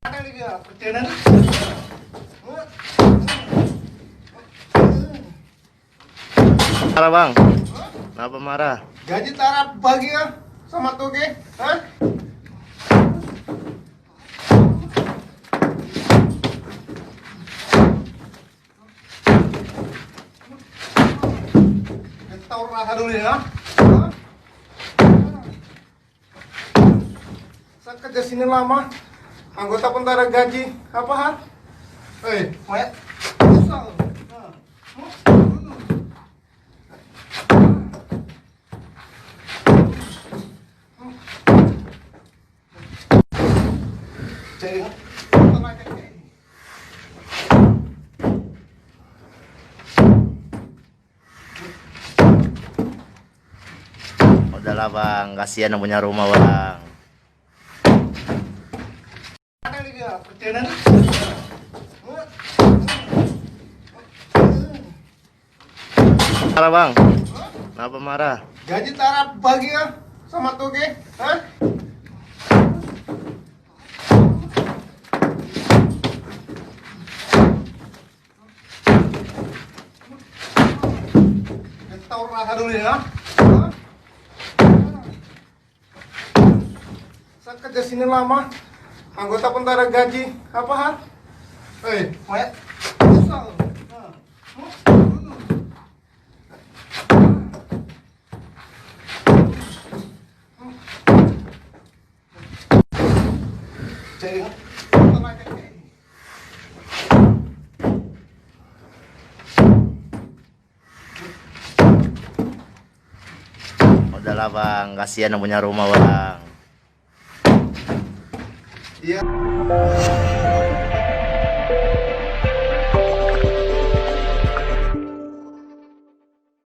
Marah bang, kenapa marah? Gaji tarap bagi ya sama toge, hah? Tahu raha dulu ya. Saya kerja sini lama, anggota pentara gaji apa ha? Mayat. Udahlah bang, kasihan yang punya rumah bang. Marah bang, kenapa marah? Gaji tarap bagi ya sama toge, hah? Tahu raha dulu ya. Saya kerja sini lama, anggota pentara gaji apa ha? Mayat. Udahlah bang, kasihan yang punya rumah bang. Iya.